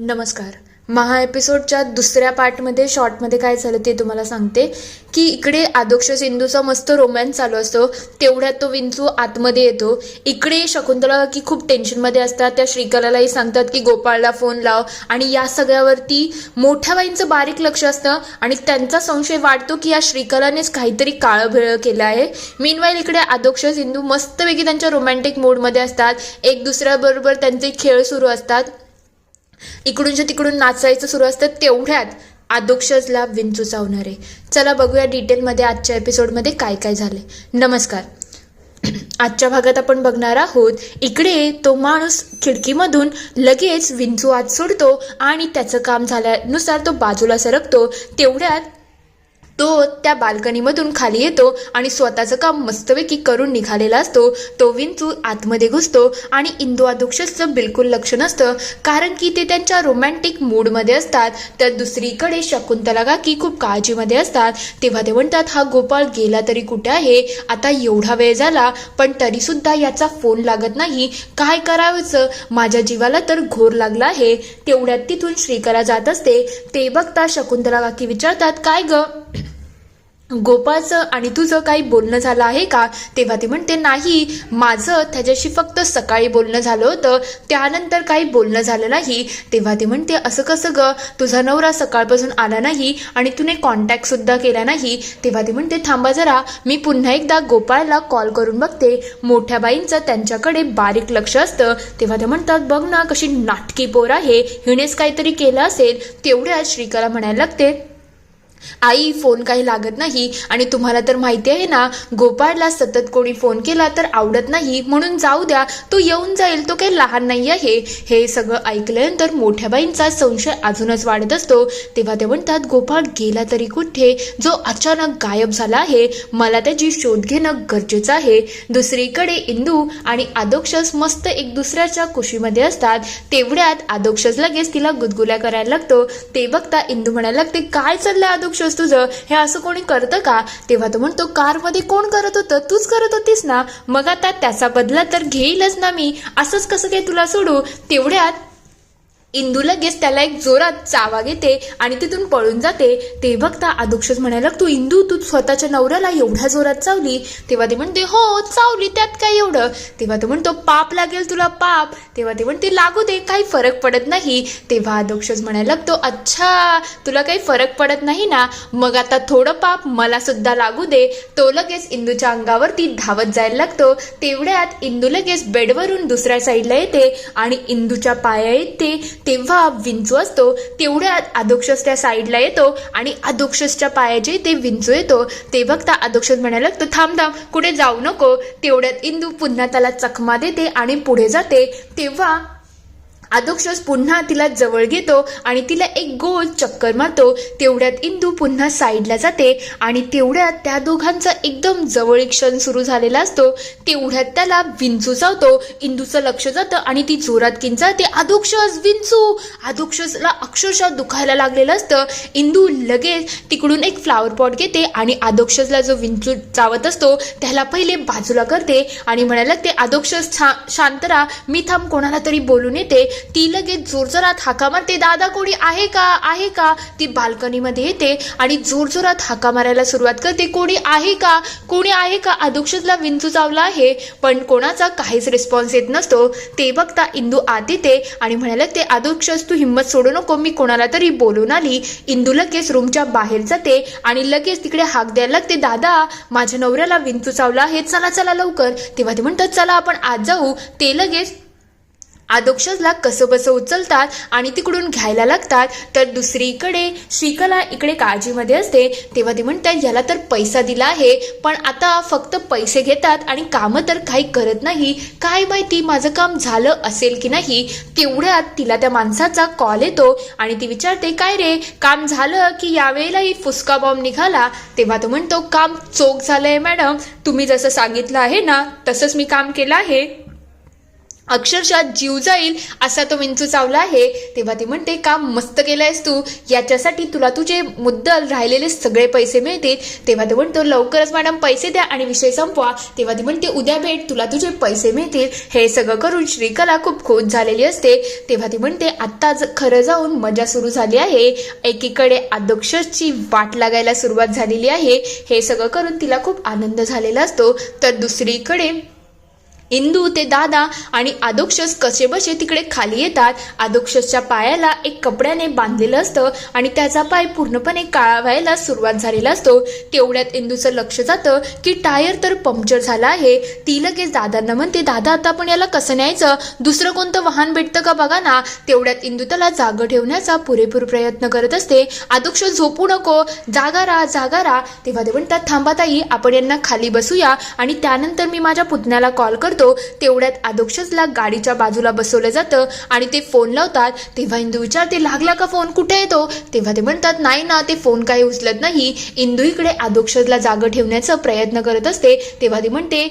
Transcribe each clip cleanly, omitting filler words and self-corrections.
नमस्कार. महा एपिसोडच्या दुसऱ्या पार्टमध्ये शॉर्टमध्ये काय झालं ते तुम्हाला सांगते की इकडे आदोक्ष सिंधूचा मस्त रोमॅन्स चालू असतो. तेवढ्यात तो विंचू आतमध्ये येतो. इकडे शकुंतला की खूप टेन्शनमध्ये असतात. त्या श्रीकलालाही सांगतात की गोपाळला फोन लाव आणि या सगळ्यावरती मोठ्या बाईंचं बारीक लक्ष असतं आणि त्यांचा संशय वाढतो की या श्रीकलानेच काहीतरी काळं केलं आहे. मीनवाईल इकडे आदोक्ष सिंधू मस्तपैकी त्यांच्या रोमॅन्टिक मूडमध्ये असतात. एक दुसऱ्याबरोबर त्यांचे खेळ सुरू असतात. इकडूनच्या तिकडून नाचायचं सुरू असतं. तेवढ्यात आदोक्षजला विंचू चावणार आहे. चला बघूया डिटेलमध्ये आजच्या एपिसोडमध्ये काय काय झाले. नमस्कार. आजच्या भागात आपण बघणार आहोत इकडे तो माणूस खिडकीमधून लगेच विंचू आत सोडतो आणि त्याचं काम झाल्यानुसार तो बाजूला सरकतो. तेवढ्यात तो त्या बाल्कनीमधून खाली येतो आणि स्वतःचं काम मस्तपैकी करून निघालेला असतो. तो विंचू आतमध्ये घुसतो आणि इंदू आदोक्षचं बिलकुल लक्ष नसतं कारण की ते त्यांच्या रोमॅन्टिक मूडमध्ये असतात. तर दुसरीकडे शकुंतला काकी खूप काळजीमध्ये असतात. तेव्हा ते म्हणतात हा गोपाळ गेला तरी कुठे आहे. आता एवढा वेळ झाला पण तरीसुद्धा याचा फोन लागत नाही. काय करायचं, माझ्या जीवाला तर घोर लागला आहे. तेवढ्यात तिथून श्रीकला जात असते. ते बघता शकुंतला काकी विचारतात काय ग गोपाळचं आणि तुझं काही बोलणं झालं आहे का. तेव्हा ती म्हणते नाही, माझं त्याच्याशी फक्त सकाळी बोलणं झालं होतं, त्यानंतर काही बोलणं झालं नाही. तेव्हा ती म्हणते असं कसं ग, तुझा नवरा सकाळपासून आला नाही आणि तुने कॉन्टॅक्ट सुद्धा केला नाही. तेव्हा ती म्हणते थांबा जरा, मी पुन्हा एकदा गोपाळला कॉल करून बघते. मोठ्या बाईंचं त्यांच्याकडे बारीक लक्ष असतं. तेव्हा ते म्हणतात बघ ना कशी नाटकी पोर आहे, हिनेच काहीतरी केलं असेल. तेवढ्यात श्रीकला म्हणायला लागते आई फोन काही लागत नाही आणि तुम्हाला तर माहिती आहे ना गोपाळला सतत कोणी फोन केला तर आवडत नाही, म्हणून जाऊ द्या, तो येऊन जाईल, तो काही लहान नाही आहे. हे सगळं ऐकल्यानंतर मोठ्या बाईंचा संशय अजूनच वाढत असतो. तेव्हा ते म्हणतात गोपाळ गेला तरी कुठे, जो अचानक गायब झाला आहे, मला त्याची शोध घेणं गरजेचं आहे. दुसरीकडे इंदू आणि आदोक्षस मस्त एक दुसऱ्याच्या कुशीमध्ये असतात. तेवढ्यात आदोक्षस लगेच तिला गुदगुल्या करायला लागतो. ते बघता इंदू म्हणायला लागते काय चाललंय तुझं, हे असं कोणी करतं का. तेव्हा तो म्हणतो कारमध्ये कोण करत होतं, तूच करत होतीस ना, मग आता त्याचा बदला तर घेईलच ना मी, असंच कसं काय तुला सोडू. तेवढ्यात इंदू लगेच त्याला एक जोरात चावा घेते आणि तिथून पळून जाते. ते बघता आदोक्षच म्हणायला लागतो इंदू तू स्वतःच्या नवऱ्याला एवढ्या जोरात चावली. तेव्हा ते म्हणते हो चावली, त्यात काय एवढं. तेव्हा तो म्हणतो पाप लागेल तुला पाप. तेव्हा ते म्हणते लागू दे, काही फरक पडत नाही. तेव्हा आदोक्षच म्हणायला लागतो अच्छा तुला काही फरक पडत नाही ना, मग आता थोडं पाप मला सुद्धा लागू दे. तो लगेच इंदूच्या अंगावरती धावत जायला लागतो. तेवढ्यात इंदू लगेच बेडवरून दुसऱ्या साईडला येते आणि इंदूच्या पाया येते. तेव्हा विंचू असतो. तेवढ्यात आदोक्षस त्या साईडला येतो आणि आदोक्षसच्या पायाचे ते विंचू येतो. ते बघता आदोक्षस म्हणायला लागतो थांब थांब, कुठे जाऊ नको. तेवढ्यात इंदू पुन्हा त्याला चकमा देते आणि पुढे जाते. तेव्हा आदोक्षस पुन्हा तिला जवळ घेतो आणि तिला एक गोल चक्कर मारतो. तेवढ्यात इंदू पुन्हा साईडला जाते आणि तेवढ्यात त्या दोघांचा एकदम जवळीक क्षण सुरू झालेला असतो. तेवढ्यात त्याला विंचू चावतो. इंदूचं लक्ष जातं आणि ती जोरात किंचाळते आदोक्षस विंचू. आदोक्षसला अक्षरशः दुखायला लागलेलं असतं. इंदू लगेच तिकडून एक फ्लावर पॉट घेते आणि आदोक्षसला जो विंचू चावत असतो त्याला पहिले बाजूला करते आणि म्हणायला लागते आदोक्षस शांत राहा, मी थांब कोणाला तरी बोलून येते. ती लगेच जोरजोरात हाका मारते दादा कोणी आहे का आहे का. ती बाल्कनीमध्ये येते आणि जोरजोरात हाका मारायला सुरुवात करते कोणी आहे का कोणी आहे का. आदोक्षसला विंचू चावला आहे पण कोणाचा काहीच रिस्पॉन्स येत नसतो. ते बघता इंदू आत येते आणि म्हणायला लागते आदोक्षस तू हिंमत सोडू नको, मी कोणाला तरी बोलून आली. इंदू लगेच रूमच्या बाहेर जाते आणि लगेच तिकडे हाक द्यायला लागते दादा माझ्या नवऱ्याला विंचू चावला आहे, चला चला लवकर. तेव्हा ते म्हणतात चला आपण आत जाऊ. ते लगेच आदोक्षसला कसंबसं उचलतात आणि तिकडून घ्यायला लागतात. तर दुसरीकडे श्रीकला इकडे काळजीमध्ये असते. तेव्हा ती म्हणतात याला तर पैसा दिला आहे पण आता फक्त पैसे घेतात आणि कामं तर काही करत नाही, काय माहिती माझं काम झालं असेल की नाही. तेवढ्यात तिला त्या माणसाचा कॉल येतो आणि ती विचारते काय रे काम झालं की यावेळेलाही फुसका बॉम्ब निघाला. तेव्हा तो म्हणतो काम चोख झालंय मॅडम, तुम्ही जसं सांगितलं आहे ना तसंच मी काम केलं आहे अक्षरशः जीव जाईल असा तो विंचू चावला आहे. तेव्हा ती म्हणते काम मस्त केलंयस तू, याच्यासाठी तुला तुझे मुद्दल राहिलेले सगळे पैसे मिळतील. तेव्हा तो म्हणतो लवकरच मॅडम पैसे द्या आणि विषय संपवा. तेव्हा ती म्हणते उद्या भेट, तुला तुझे पैसे मिळतील. हे सगळं करून श्रीकला खूप खुश झालेली असते. तेव्हा ती म्हणते आत्ता खरं जाऊन मजा सुरू झाली आहे. एकीकडे आदोक्षची वाट लागायला सुरुवात झालेली आहे. हे सगळं करून तिला खूप आनंद झालेला असतो. तर दुसरीकडे इंदू ते दादा आणि आदोक्षस कसे बसे तिकडे खाली येतात. आदोक्षसच्या पायाला एक कपड्याने बांधलेलं असतं आणि त्याचा पाय पूर्णपणे काळा व्हायला सुरुवात झालेला असतो. तेवढ्यात इंदूचं लक्ष जातं की टायर तर पंक्चर झाला आहे. ती लगेच दादांना म्हणते दादा आता आपण याला कसं न्यायचं, दुसरं कोणतं वाहन भेटतं का बघा ना. तेवढ्यात इंदू त्याला जागं ठेवण्याचा पुरेपूर प्रयत्न करत असते. आदोक्ष झोपू नको, जागा राहा जागा राहा. तेव्हा ते म्हणतात थांबा ताई, आपण यांना खाली बसूया आणि त्यानंतर मी माझ्या पुतण्याला कॉल करतो. तेवढ्यात आदोक्षसला गाडीच्या बाजूला बसवलं जातं आणि ते फोन लावतात. तेव्हा इंदू विचारते लागला का फोन, कुठे येतो. तेव्हा ते म्हणतात नाही ना, ते फोन काही उचलत नाही. इंदू इकडे आदोक्षसला जागं ठेवण्याचा प्रयत्न करत असते. तेव्हा ती म्हणते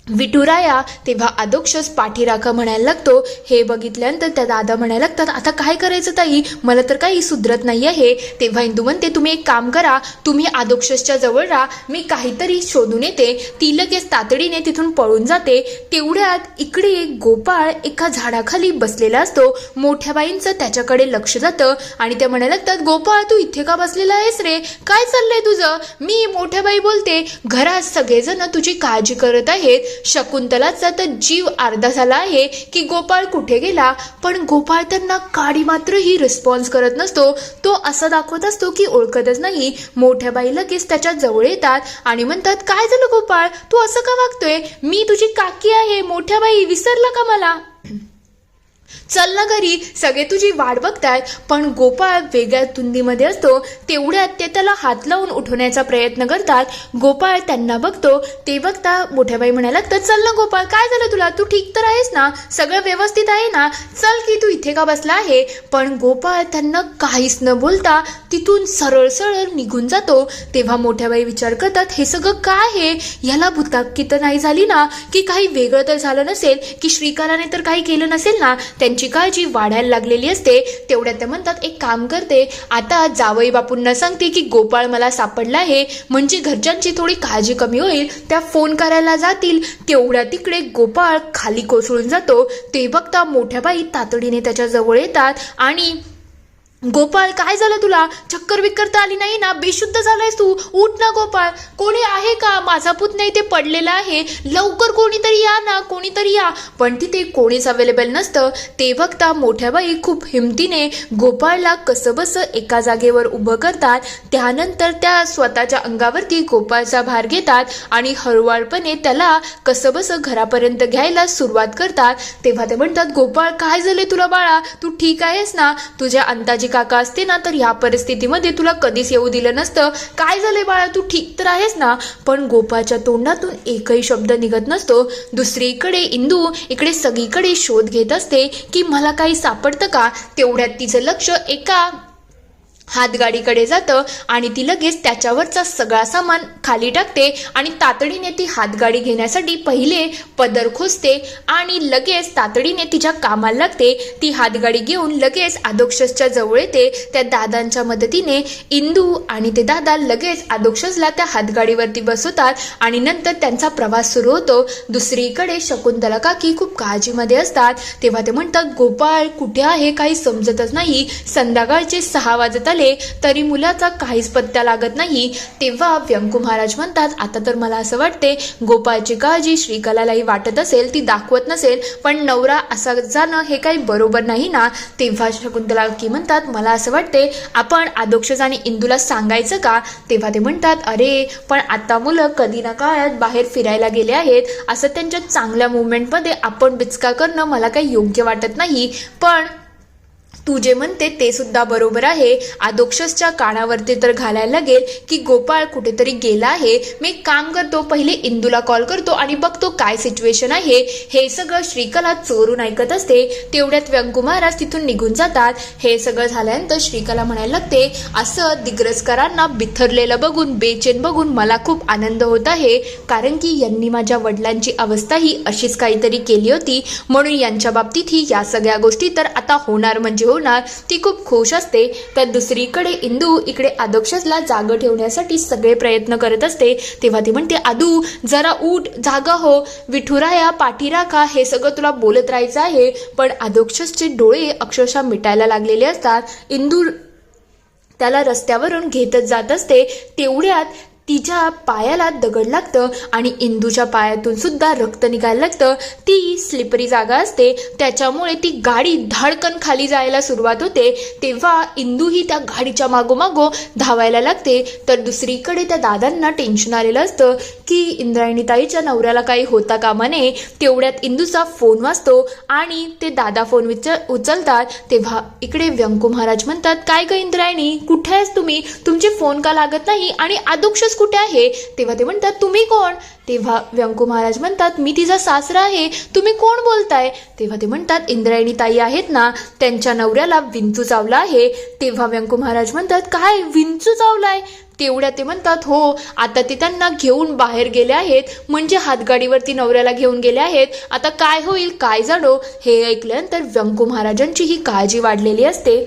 विठुराया. तेव्हा आदोक्षस पाठीराखा म्हणायला लागतो. हे बघितल्यानंतर त्या दादा म्हणायला लागतात आता काय करायचं ताई, मला तर काही सुधरत नाही आहे. तेव्हा इंदू म्हणते तुम्ही एक काम करा, तुम्ही आदोक्षसच्या जवळ राहा, मी काहीतरी शोधून येते. ती लगेच तातडीने तिथून पळून जाते. तेवढ्यात इकडे गोपाळ एका झाडाखाली बसलेला असतो. मोठ्या बाईंचं त्याच्याकडे लक्ष जातं आणि त्या म्हणायला लागतात गोपाळ तू इथे का बसलेला आहेस रे, काय चाललंय तुझं. मी मोठ्या बाई बोलते, घरात सगळेजण तुझी काळजी करत आहेत. शकुंतलाचा तर जीव अर्धा झाला आहे की गोपाळ कुठे गेला, पण गोपाळ त्यांना काडी मात्र ही रिस्पॉन्स करत नसतो. तो असं दाखवत असतो की ओळखतच नाही. मोठ्या बाई लगेच त्याच्या जवळ येतात आणि म्हणतात काय झालं गोपाळ, तू असं का वागतोय, मी तुझी काकी आहे. मोठ्या बाई विसरला का मला, चल ना घरी, सगळे तुझी वाट बघतायत. पण गोपाळ वेगळ्या धुंदीमध्ये असतो. तेवढ्यात ते त्याला हात लावून उठवण्याचा प्रयत्न करतात. गोपाळ त्यांना बघतो. ते बघता मोठ्या बाई म्हणायला लागतात चल ना गोपाळ, काय झालं तुला, तू ठीक तर आहेस ना, सगळं व्यवस्थित आहे ना, चल की तू इथे का बसला आहे. पण गोपाळ त्यांना काहीच न बोलता तिथून सरळ सरळ निघून जातो. तेव्हा मोठ्या बाई विचार करतात हे सगळं काय आहे, ह्याला भूताकी तर नाही झाली ना, की काही वेगळं तर झालं नसेल, की श्रीकलाने तर काही केलं नसेल ना. त्यांची काळजी वाढायला लागलेली असते. तेवढ्यात ते म्हणतात एक काम करते, आता जावई बापूंना सांगते की गोपाळ मला सापडला आहे, म्हणजे घरच्यांची थोडी काळजी कमी होईल, त्या फोन करायला जातील. तेवढ्या तिकडे गोपाळ खाली कोसळून जातो. ते बघता मोठ्या बाई तातडीने त्याच्या जवळ येतात आणि गोपाळ काय झालं तुला, चक्कर बिक्कर तर आली नाही ना, बेशुद्ध झालायस तू, उठ ना गोपाळ, कोणी आहे का, माझा पुतण्या इथे पडलेला आहे, लवकर कोणीतरी या ना, कोणीतरी या. पण तिथे कोणीच अवेलेबल नसतं. ते बघता मोठ्या बाई खूप हिमतीने गोपाळला कसंबसं एका जागेवर उभं करतात. त्यानंतर त्या स्वतःच्या अंगावरती गोपाळचा भार घेतात आणि हळूवारपणे त्याला कसंबसं घरापर्यंत घ्यायला सुरुवात करतात. तेव्हा ते म्हणतात गोपाळ काय झाले तुला बाळा, तू ठीक आहेस ना, तुझ्या अंदाजी काका असते ना तर या परिस्थितीमध्ये तुला कधीच येऊ दिलं नसतं, काय झालंय बाळा, तू ठीक तर आहेस ना. पण गोपाळच्या तोंडातून एकही शब्द निघत नसतो. दुसरीकडे इंदू इकडे सगळीकडे शोध घेत असते की मला काही सापडतं का. तेवढ्यात तिचं लक्ष एका हातगाडीकडे जातं आणि ती लगेच त्याच्यावरचा सगळा सामान खाली टाकते आणि तातडीने ती हातगाडी घेण्यासाठी पहिले पदर खोसते आणि लगेच तातडीने तिच्या कामाला लागते. ती हातगाडी घेऊन लगेच आदोक्षसच्या जवळ येते. त्या दादांच्या मदतीने इंदू आणि ते दादा लगेच आदोक्षसला त्या हातगाडीवरती बसवतात आणि नंतर त्यांचा प्रवास सुरू होतो. दुसरीकडे शकुंतला काकी खूप काळजीमध्ये असतात. तेव्हा ते म्हणतात गोपाळ कुठे आहे, काही समजतच नाही, संध्याकाळचे 6 वाजत तरी मुलाचा काहीच पत्ता लागत नाही. तेव्हा व्यंकू महाराज म्हणतात आता तर मला असं वाटते गोपाळची काळजी श्रीकलालाही वाटत असेल, ती दाखवत नसेल, पण नवरा असा जाणं हे काही बरोबर नाही ना. तेव्हा शकुंतला की म्हणतात मला असं वाटते आपण आदोक्षस आणि इंदूला सांगायचं का. तेव्हा ते म्हणतात अरे पण आता मुलं कधी ना काळात बाहेर फिरायला गेले आहेत, असं त्यांच्या चांगल्या मुवमेंटमध्ये आपण बिचका करणं मला काही योग्य वाटत नाही. पण तू जे म्हणते ते सुद्धा बरोबर आहे. आदोक्षसच्या कानावरती तर घालायला लागेल की गोपाळ कुठेतरी गेला आहे. मी एक काम करतो, पहिले इंदूला कॉल करतो आणि बघतो काय सिच्युएशन आहे. हे सगळं श्रीकला चोरून ऐकत असते. तेवढ्यात व्यंकू महाराज तिथून निघून जातात. हे सगळं झाल्यानंतर श्रीकला म्हणायला लागते, असं दिग्रसकरांना बिथरलेलं बघून, बेचैन बघून मला खूप आनंद होत आहे, कारण की यांनी माझ्या वडिलांची अवस्था ही अशीच काहीतरी केली होती, म्हणून यांच्या बाबतीत ही या सगळ्या गोष्टी तर आता होणार म्हणजे होणार. ती खूप खुश असते. तर दुसरीकडे इंदू इकडे आदोक्षसला जागं ठेवण्यासाठी सगळे प्रयत्न करत असते. तेव्हा ती म्हणते, आदू जरा उठ, जागा हो, विठुराया पाठी राखा, हे सगळं तुला बोलत राहायचं आहे. पण आदोक्षसचे डोळे अक्षरशः मिटायला लागलेले असतात. इंदू त्याला रस्त्यावरून घेतच जात असते. तेवढ्यात तिच्या पायाला दगड लागतं आणि इंदूच्या पायातून सुद्धा रक्त निघायला लागतं. ती स्लिपरी जागा असते, त्याच्यामुळे ती गाडी धाडकन खाली जायला सुरुवात होते. तेव्हा इंदू ही त्या गाडीच्या मागोमागो धावायला लागते. तर दुसरीकडे त्या दादांना टेन्शन आलेलं असतं की इंद्रायणीताईच्या नवऱ्याला काही होता कामा नये. तेवढ्यात इंदूचा फोन वाजतो आणि ते दादा फोन उचलतात. तेव्हा इकडे व्यंकू महाराज म्हणतात, काय ग इंद्रायणी, कुठे आहेस तुम्ही, तुमचे फोन का लागत नाही आणि आदोक्षस कुठे आहे? तेव्हा ते म्हणतात, तुम्ही कोण? तेव्हा व्यंकू महाराज म्हणतात, मी तिचा सासरा आहे, तुम्ही कोण बोलताय? तेव्हा ते म्हणतात, इंद्रायणी ताई आहेत ना, त्यांच्या नवऱ्याला विंचू चावला आहे. तेव्हा व्यंकू महाराज म्हणतात, काय विंचू चावलाय? तेवढ्या ते म्हणतात, हो, आता ते त्यांना घेऊन बाहेर गेले आहेत, म्हणजे हातगाडीवरती नवऱ्याला घेऊन गेले आहेत. आता काय होईल काय जाणो. हे ऐकल्यानंतर व्यंकू महाराजांची ही काळजी वाढलेली असते.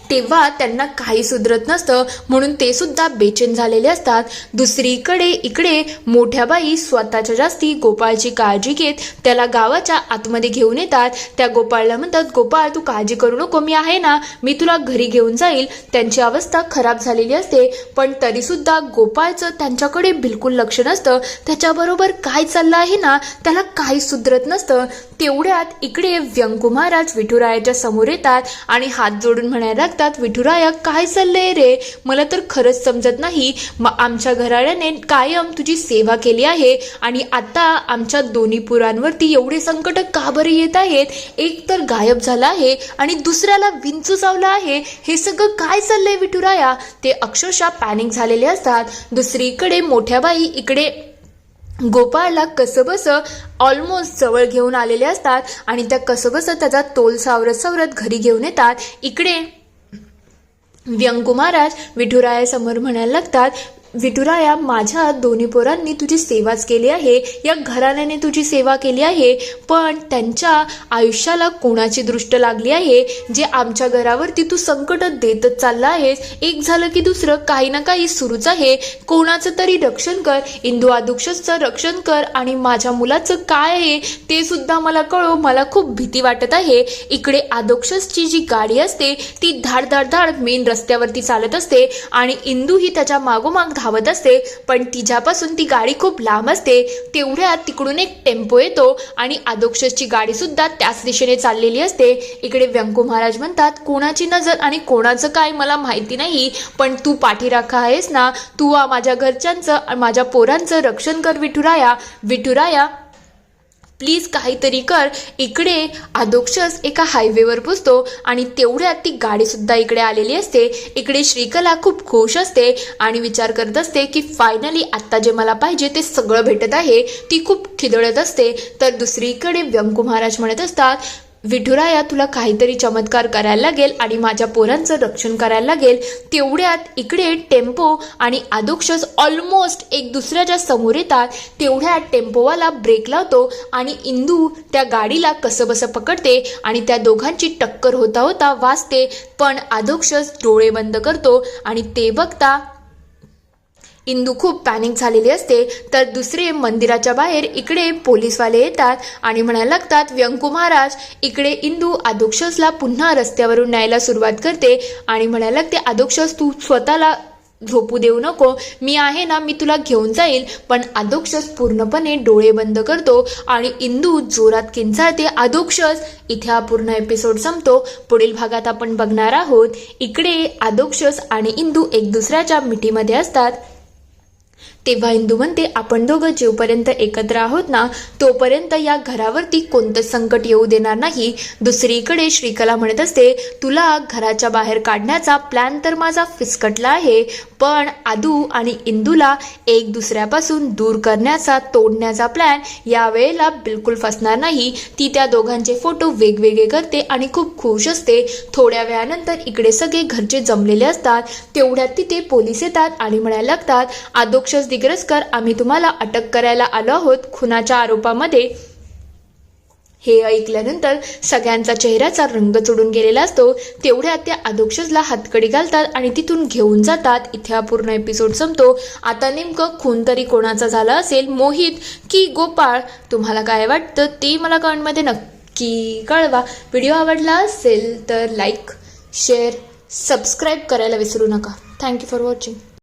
तेव्हा त्यांना काही सुधरत नसतं, म्हणून ते सुद्धा बेचैन झालेले असतात. दुसरीकडे इकडे मोठ्या बाई स्वतःच्या जास्ती गोपाळची काळजी घेत त्याला गावाच्या आतमध्ये घेऊन येतात. त्या गोपाळला म्हणतात, गोपाळ तू काळजी करू नको, मी आहे ना, मी तुला घरी घेऊन जाईल. त्यांची अवस्था खराब झालेली असते, पण तरी सुद्धा गोपाळचं त्यांच्याकडे बिलकुल लक्ष नसतं. त्याच्याबरोबर काय चाललं आहे ना, त्याला काही सुधरत नसतं. तेवढ्यात इकडे व्यंकू महाराज विठुरायाच्या समोर येतात आणि हात जोडून म्हणायला लागतात, विठुराया काय चाललंय रे, मला तर खरंच समजत नाही. आमच्या घराण्याने कायम तुझी सेवा केली आहे आणि आता आमच्या दोन्ही पुरांवरती एवढे संकट का बरे येत आहेत? एक तर गायब झाला आहे आणि दुसऱ्याला विंचू चावला आहे. हे सगळं काय चाललंय विठुराया? ते अक्षरशः पॅनिक झालेले असतात. दुसरीकडे मोठ्या बाई इकडे गोपाळला कसबस ऑलमोस्ट जवळ घेऊन आलेले असतात आणि त्या कसबस त्याचा तोल सावरत सावरत घरी घेऊन येतात. इकडे व्यंकू महाराज विठुरायासमोर म्हणायला लागतात, विठुराया, माझ्या दोन्ही पोरांनी तुझी सेवाच केली आहे, या घराण्याने तुझी सेवा केली आहे, पण त्यांच्या आयुष्याला कोणाची दृष्ट लागली आहे जे आमच्या घरावरती तू संकट देतच चालला आहेस. एक झालं की दुसरं काही ना काही सुरूच आहे. कोणाचं तरी रक्षण कर, इंदू आदोक्षसचं रक्षण कर आणि माझ्या मुलाचं काय आहे ते सुद्धा मला कळव, मला खूप भीती वाटत आहे. इकडे आदोक्षसची जी गाडी असते ती धाड धाड धाड मेन रस्त्यावरती चालत असते आणि इंदू ही त्याच्या मागोमाग धावत असते, पण तिच्यापासून ती गाडी खूप लांब असते. तेवढ्यात तिकडून एक टेम्पो येतो आणि आदोक्षसची गाडी सुद्धा त्याच दिशेने चाललेली असते. इकडे व्यंकू महाराज म्हणतात, कोणाची नजर आणि कोणाचं काय मला माहिती नाही, पण तू पाठीराखा आहेस ना, तू माझ्या घरच्यांचं माझ्या पोरांचं रक्षण कर विठुराया. विठुराया प्लीज काहीतरी कर. इकडे आदोक्षस एका हायवेवर पोचतो आणि तेवढ्यात ती गाडी सुद्धा इकडे आलेली असते. इकडे श्रीकला खूप खुश असते आणि विचार करत असते की फायनली आत्ता जे मला पाहिजे ते सगळं भेटत आहे. ती खूप खिदळत असते. तर दुसरीकडे व्यंकू महाराज म्हणत असतात, विठुराया तुला काहीतरी चमत्कार करायला लागेल आणि माझ्या पोरांचं रक्षण करायला लागेल. तेवढ्यात इकडे टेम्पो आणि आदोक्षस ऑलमोस्ट एक दुसऱ्याच्या समोर येतात. तेवढ्यात टेम्पोवाला ब्रेक लावतो आणि इंदू त्या गाडीला कसंबसं पकडते आणि त्या दोघांची टक्कर होता होता वाचते, पण आदोक्षस डोळे बंद करतो आणि ते बघता इंदू खूप पॅनिक झालेली असते. तर दुसरे मंदिराच्या बाहेर इकडे पोलीसवाले येतात आणि म्हणायला लागतात, व्यंकू महाराज, इकडे इंदू आदोक्षसला पुन्हा रस्त्यावरून न्यायला सुरुवात करते आणि म्हणायला लागते, आदोक्षस तू स्वतःला झोपू देऊ नको, मी आहे ना, मी तुला घेऊन जाईल. पण आदोक्षस पूर्णपणे डोळे बंद करतो आणि इंदू जोरात किंचाळते, आदोक्षस. इथे हा पूर्ण एपिसोड संपतो. पुढील भागात आपण बघणार आहोत इकडे आदोक्षस आणि इंदू एक दुसऱ्याच्या मिठीमध्ये असतात. तेव्हा इंदू म्हणते, आपण दोघं जेवपर्यंत एकत्र आहोत ना तोपर्यंत या घरावरती कोणतंच संकट येऊ देणार नाही. दुसरीकडे श्रीकला म्हणत असते, तुला घराच्या बाहेर काढण्याचा प्लॅन तर माझा फिसकटला आहे, पण आदू आणि इंदूला एक दुसऱ्यापासून दूर करण्याचा, तोडण्याचा प्लॅन यावेळेला बिलकुल फसणार नाही. ती त्या दोघांचे फोटो वेगवेगळे करते आणि खूप खुश असते. थोड्या वेळानंतर इकडे सगळे घरचे जमलेले असतात. तेवढ्यात तिथे पोलीस येतात आणि म्हणायला लागतात, आदोक्षस दिग्रसकर, आम्ही तुम्हाला अटक करायला आलो आहोत खुनाच्या आरोपामध्ये. हे ऐकल्यानंतर सगळ्यांचा चेहऱ्याचा रंग चढून गेलेला असतो. तेवढ्यात त्या आदोक्षसला हातकडी घालतात आणि तिथून घेऊन जातात. इथे हा पूर्ण एपिसोड संपतो. आता नेमकं खून तरी कोणाचा झाला असेल, मोहित की गोपाळ? तुम्हाला काय वाटतं ते मला कमेंटमध्ये नक्की कळवा. व्हिडिओ आवडला असेल तर लाईक, शेअर, सबस्क्राईब करायला विसरू नका. Thank you for watching.